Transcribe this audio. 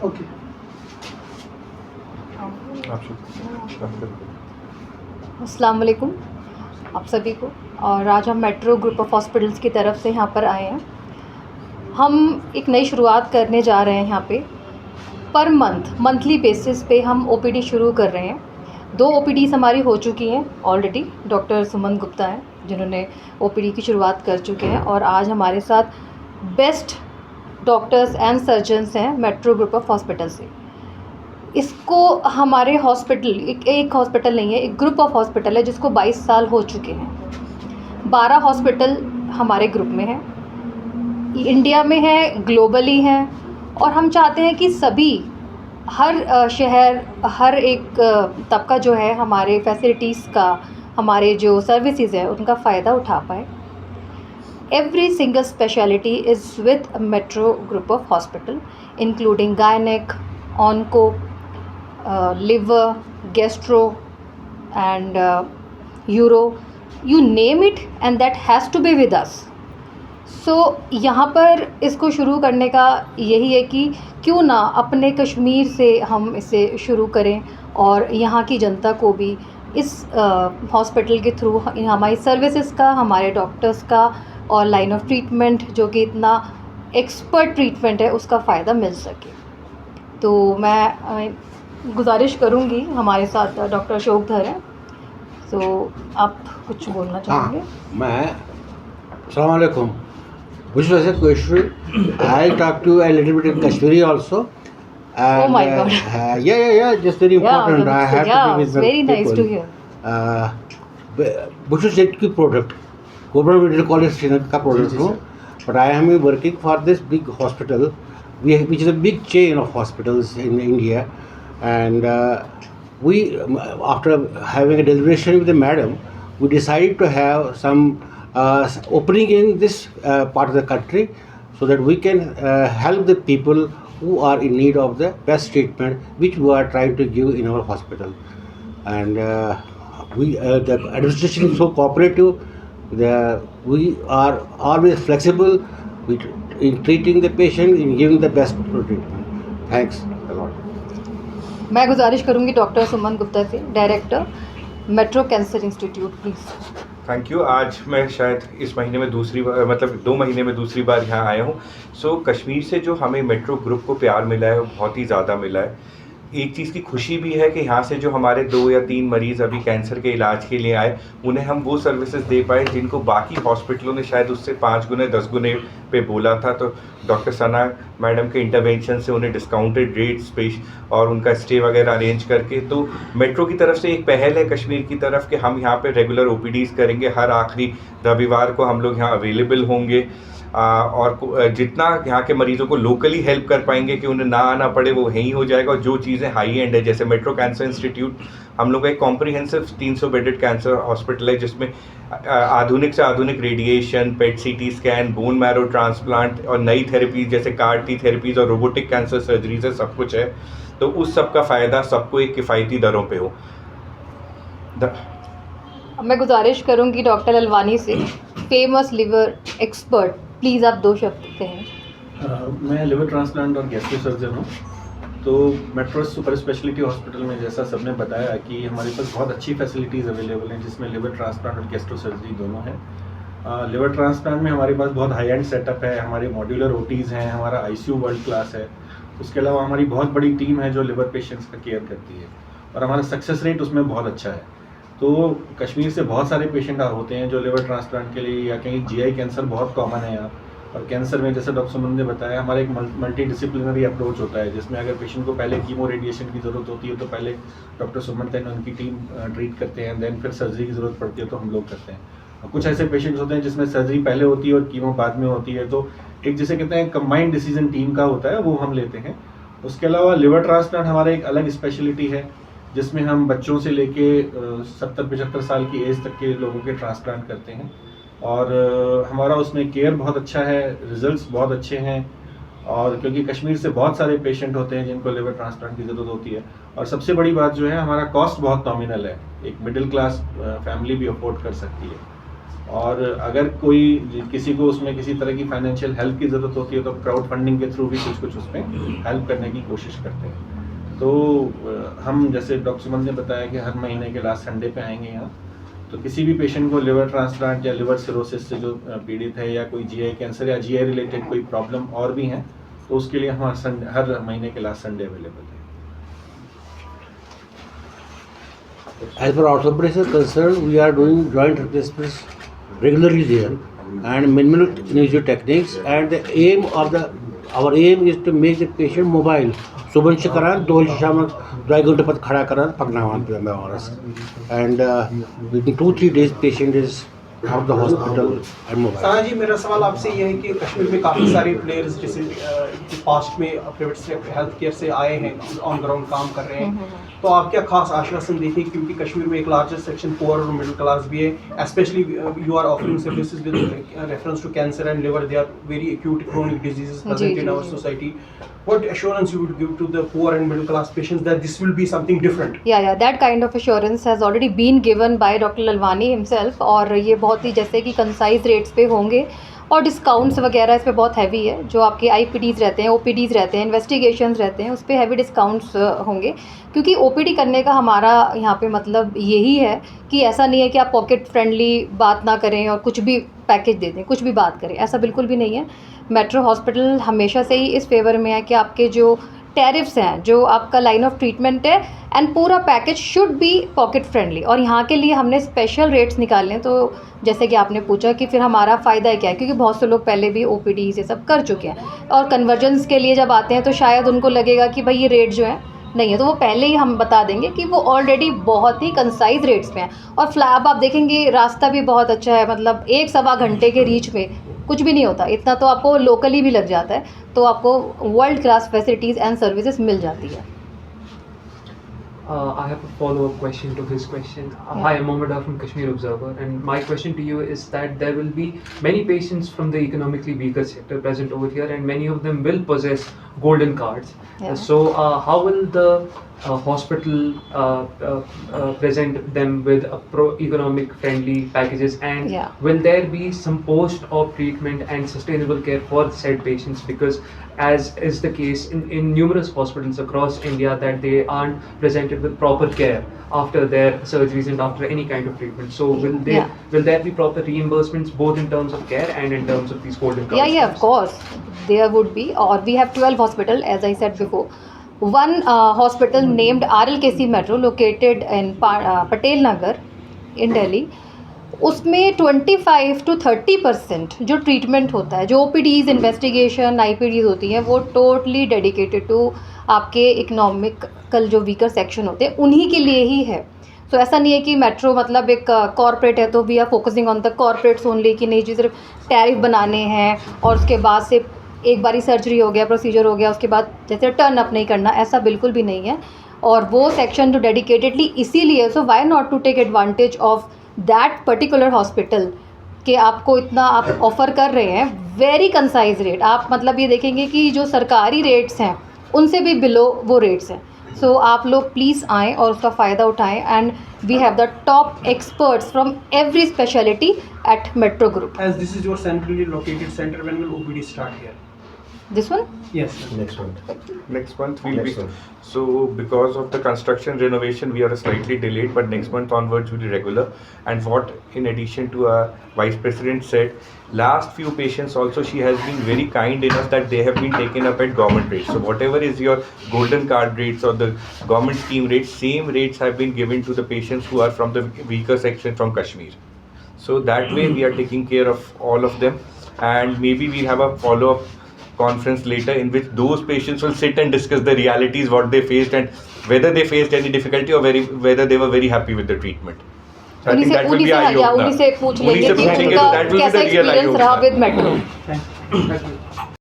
Okay. अस्सलाम वालेकुम आप सभी को। और आज हम मेट्रो ग्रुप ऑफ हॉस्पिटल्स की तरफ से यहाँ पर आए हैं। हम एक नई शुरुआत करने जा रहे हैं यहाँ पे। पर मंथली बेसिस पे हम ओपीडी शुरू कर रहे हैं। 2 ओपीडीज़ हमारी हो चुकी हैं ऑलरेडी। डॉक्टर सुमन गुप्ता हैं जिन्होंने ओपीडी की शुरुआत कर चुके हैं, और आज हमारे साथ बेस्ट डॉक्टर्स एंड सर्जन्स हैं मेट्रो ग्रुप ऑफ हॉस्पिटल से। इसको हमारे हॉस्पिटल एक हॉस्पिटल नहीं है, एक ग्रुप ऑफ हॉस्पिटल है जिसको 22 साल हो चुके हैं। 12 हॉस्पिटल हमारे ग्रुप में हैं, इंडिया में है, ग्लोबली हैं, और हम चाहते हैं कि सभी हर शहर, हर एक तबका जो है हमारे फैसिलिटीज़ का, हमारे जो सर्विसेज है उनका फ़ायदा उठा पाए। Every single speciality is with metro group of hospital including gynaec, onco, liver, gastro and uro, you name it and that has to be with us. So यहाँ पर इसको शुरू करने का यही है कि क्यों ना अपने कश्मीर से हम इसे शुरू करें और यहाँ की जनता को भी इस हॉस्पिटल के थ्रू हमारी सर्विसेज का, हमारे डॉक्टर्स का और लाइन ऑफ ट्रीटमेंट जो कि इतना एक्सपर्ट ट्रीटमेंट है उसका फ़ायदा मिल सके। तो मैं गुजारिश करूंगी, हमारे साथ डॉक्टर अशोक धर हैं, तो आप कुछ बोलना चाहेंगे? मैं अस्सलाम वालेकुम। Which was a question. I talk to a little bit in Kashmiri also. And, oh my God. Yeah. Just very important. I have to be with the very people. nice to hear. Which is a product. Cobra Medical College का product no. But I am working for this big hospital, which is a big chain of hospitals in India. And we, after having a deliberation with the madam, we decided to have some opening in this part of the country so that we can help the people who are in need of the best treatment which we are trying to give in our hospital. And the administration is so cooperative. We are always flexible in treating the patient, in giving the best treatment. Thanks a lot. मैं गुजारिश करूंगी doctor Suman Gupta से, director metro cancer institute, please. Thank you. आज मैं शायद इस महीने में दूसरी बार, मतलब 2 महीने में दूसरी बार यहाँ आया हूँ। कश्मीर से जो हमें मेट्रो ग्रुप को प्यार मिला है वो बहुत ही ज़्यादा मिला है। एक चीज़ की खुशी भी है कि यहाँ से जो हमारे 2 या 3 मरीज़ अभी कैंसर के इलाज के लिए आए, उन्हें हम वो सर्विसेज दे पाए जिनको बाकी हॉस्पिटलों ने शायद उससे 5 गुने 10 गुने पे बोला था। तो डॉक्टर सना मैडम के इंटरवेंशन से उन्हें डिस्काउंटेड रेट्स पे और उनका स्टे वगैरह अरेंज करके, तो मेट्रो की तरफ से एक पहल है कश्मीर की तरफ कि हम यहाँ पे रेगुलर ओपीडीज़ करेंगे। हर आखिरी रविवार को हम लोग यहाँ अवेलेबल होंगे, और जितना यहाँ के मरीज़ों को लोकली हेल्प कर पाएंगे कि उन्हें ना आना पड़े वो यहीं हो जाएगा। और जो चीज़ें हाई एंड है, जैसे मेट्रो कैंसर इंस्टीट्यूट हम लोग का एक कॉम्प्रिहेंसिव 300 बेडेड कैंसर हॉस्पिटल है जिसमें आधुनिक से आधुनिक रेडिएशन, पेट CT scan, bone marrow transplant और नई थेरेपीज जैसे CAR-T थेरेपीज़ और रोबोटिक कैंसर सर्जरीज है, सब कुछ है। तो उस सब का फ़ायदा सबको एक किफ़ायती दरों पर हो। मैं गुजारिश करूंगी डॉक्टर अलवानी से, फेमस लिवर एक्सपर्ट, प्लीज़ आप 2 शब्द कहें। मैं लिवर ट्रांसप्लांट और गैस्ट्रो सर्जन हूँ। तो मेट्रो सुपर स्पेशलिटी हॉस्पिटल में जैसा सबने बताया कि हमारे पास बहुत अच्छी फैसिलिटीज़ अवेलेबल हैं जिसमें लिवर ट्रांसप्लांट और गैस्ट्रो सर्जरी दोनों हैं। लिवर ट्रांसप्लांट में हमारे पास बहुत हाई एंड सेटअप है, हमारे मॉड्यूलर ओटीज़ हैं, हमारा ICU वर्ल्ड क्लास है। उसके अलावा हमारी बहुत बड़ी टीम है जो लिवर पेशेंट्स का केयर करती है, और हमारा सक्सेस रेट उसमें बहुत अच्छा है। तो कश्मीर से बहुत सारे पेशेंट होते हैं जो लिवर ट्रांसप्लांट के लिए, या कहीं GI कैंसर बहुत कॉमन है यहाँ। और कैंसर में जैसे डॉक्टर सुमन ने बताया, हमारा एक मल्टी डिसिप्लिनरी अप्रोच होता है जिसमें अगर पेशेंट को पहले कीमो रेडिएशन की ज़रूरत होती है तो पहले डॉक्टर सुमन एंड उनकी टीम ट्रीट करते हैं, देन फिर सर्जरी की ज़रूरत पड़ती है तो हम लोग करते हैं। और कुछ ऐसे पेशेंट्स होते हैं जिसमें सर्जरी पहले होती है और कीमो बाद में होती है, तो एक जिसे कहते हैं कंबाइंड डिसीजन टीम का होता है, वो हम लेते हैं। उसके अलावा लिवर ट्रांसप्लांट हमारा एक अलग स्पेशलिटी है जिसमें हम बच्चों से लेके 70-75 साल की एज तक के लोगों के ट्रांसप्लांट करते हैं, और हमारा उसमें केयर बहुत अच्छा है, रिजल्ट्स बहुत अच्छे हैं। और क्योंकि कश्मीर से बहुत सारे पेशेंट होते हैं जिनको लिवर ट्रांसप्लांट की ज़रूरत होती है, और सबसे बड़ी बात जो है हमारा कॉस्ट बहुत नॉमिनल है, एक मिडिल क्लास फैमिली भी अफोर्ड कर सकती है। और अगर कोई किसी को उसमें किसी तरह की फाइनेंशियल हेल्प की ज़रूरत होती है तो क्राउड फंडिंग के थ्रू भी कुछ उसमें हेल्प करने की कोशिश करते हैं। तो हम जैसे डॉक्टर सुमन ने बताया कि हर महीने के लास्ट संडे पे आएंगे यहाँ, तो किसी भी पेशेंट को लिवर ट्रांसप्लांट या लिवर सिरोसिस से जो पीड़ित है या कोई जीआई कैंसर या जीआई रिलेटेड कोई प्रॉब्लम और भी हैं, तो उसके लिए हम हर महीने के लास्ट संडे अवेलेबल है। As per orthopedics is concerned, we are doing joint replacements regularly there and minimal kinesio techniques, and the aim of our aim is to make the patient mobile. सुबह से करा 2 शाम 2 घंटे पर खड़ा करा पकना हमारा and within 2-3 days patient is out of the hospital and mobile. साना जी, मेरा सवाल आपसे ये है कि कश्मीर में काफ़ी सारे प्लेयर्स जैसे पास्ट में प्राइवेट हेल्थ केयर से आए हैं, ऑन ग्राउंड काम कर रहे हैं, तो आप क्या खास आश्वासन देते हैं, क्योंकि कश्मीर में एक लार्जर सेक्शन पुअर और मिडिल क्लास भी है, specially you are offering services with reference to cancer and liver, they are very acute chronic diseases present in our society. What assurance you would give to the poor and middle class patients that this will be something different? Yeah, that kind of assurance has already been given by Dr. Lalwani himself, और ये बहुत ही जैसे कि concise rates पे होंगे और discounts वगैरह इस पे बहुत हैवी है। जो आपके IPDs रहते हैं, OPDs रहते हैं, इन्वेस्टिगेशंस रहते हैं, उस पर हैवी डिस्काउंट्स होंगे, क्योंकि OPD करने का हमारा यहाँ पे मतलब यही है कि ऐसा नहीं है कि आप पॉकेट फ्रेंडली बात ना करें और कुछ भी पैकेज दे दें, कुछ भी बात करें, ऐसा बिल्कुल भी नहीं है। मेट्रो हॉस्पिटल हमेशा से ही इस फेवर में है कि आपके जो टैरिफ्स हैं, जो आपका लाइन ऑफ ट्रीटमेंट है एंड पूरा package should be pocket friendly, और यहाँ के लिए हमने स्पेशल रेट्स निकाले हैं। तो जैसे कि आपने पूछा कि फिर हमारा फ़ायदा क्या है, क्योंकि बहुत से लोग पहले भी OPDs ये सब कर चुके हैं और कन्वर्जेंस के लिए जब आते हैं तो शायद उनको लगेगा कि भाई ये रेट जो है नहीं है, तो वो पहले ही हम बता देंगे कि वो ऑलरेडी बहुत ही कंसाइज रेट्स पे हैं। और फ्लैब आप देखेंगे रास्ता भी बहुत अच्छा है, मतलब 1-1.25 घंटे के रीच में कुछ भी नहीं होता, इतना तो आपको लोकली भी लग जाता है, तो आपको world class facilities and services मिल जाती है। I have a follow-up question to his question. Hi, I'm Mohammed from Kashmir Observer, and my question to you is that there will be many patients from the economically weaker sector present over here, and many of them will possess golden cards. Yeah. So, how will the hospital present them with a economic friendly packages, and will there be some post-op treatment and sustainable care for said patients? Because as is the case in numerous hospitals across India, that they aren't presented with proper care after their surgeries and after any kind of treatment. So will there be proper reimbursements both in terms of care and in terms of these golden cards? Yeah, of course there would be, or we have 12 hospital as I said before. One hospital named RLKC Metro located in Patel Nagar in Delhi, उसमें 25 to 30% जो treatment होता है, जो OPDs investigation IPDs होती हैं, वो totally dedicated to आपके economical जो वीकर सेक्शन होते हैं उन्हीं के लिए ही है। तो ऐसा नहीं है कि मेट्रो मतलब एक कॉर्पोरेट है तो we are focusing on the corporates only, कि नहीं जी सिर्फ टैरिफ बनाने हैं और उसके बाद से एक बारी सर्जरी हो गया, प्रोसीजर हो गया, उसके बाद जैसे टर्न अप नहीं करना, ऐसा बिल्कुल भी नहीं है। और वो सेक्शन जो डेडिकेटेडली इसीलिए, so why not to take advantage of that particular hospital कि आपको इतना आप ऑफ़र कर रहे हैं वेरी कंसाइज रेट। आप मतलब ये देखेंगे कि जो सरकारी रेट्स हैं उनसे भी बिलो वो रेट्स हैं। सो आप लोग प्लीज़ आएँ और उसका फ़ायदा उठाएं, and we have the top experts from every speciality at Metro Group. As this is your centrally located center, when will OPD start here? This one? Yes. Next month. Next month will Next be. month. So because of the construction renovation, we are slightly delayed, but next month onwards will be regular. And what, in addition to our Vice President said, last few patients also she has been very kind enough that they have been taken up at government rates. So whatever is your golden card rates or the government scheme rates, same rates have been given to the patients who are from the weaker section from Kashmir. So that way we are taking care of all of them, and maybe we'll have a follow-up conference later in which those patients will sit and discuss the realities, what they faced and whether they faced any difficulty or whether they were very happy with the treatment. So I think that will be eye opener. उन्हीं से पूछ लेंगे कि उनका कैसा experience रहा with metro. Thank you.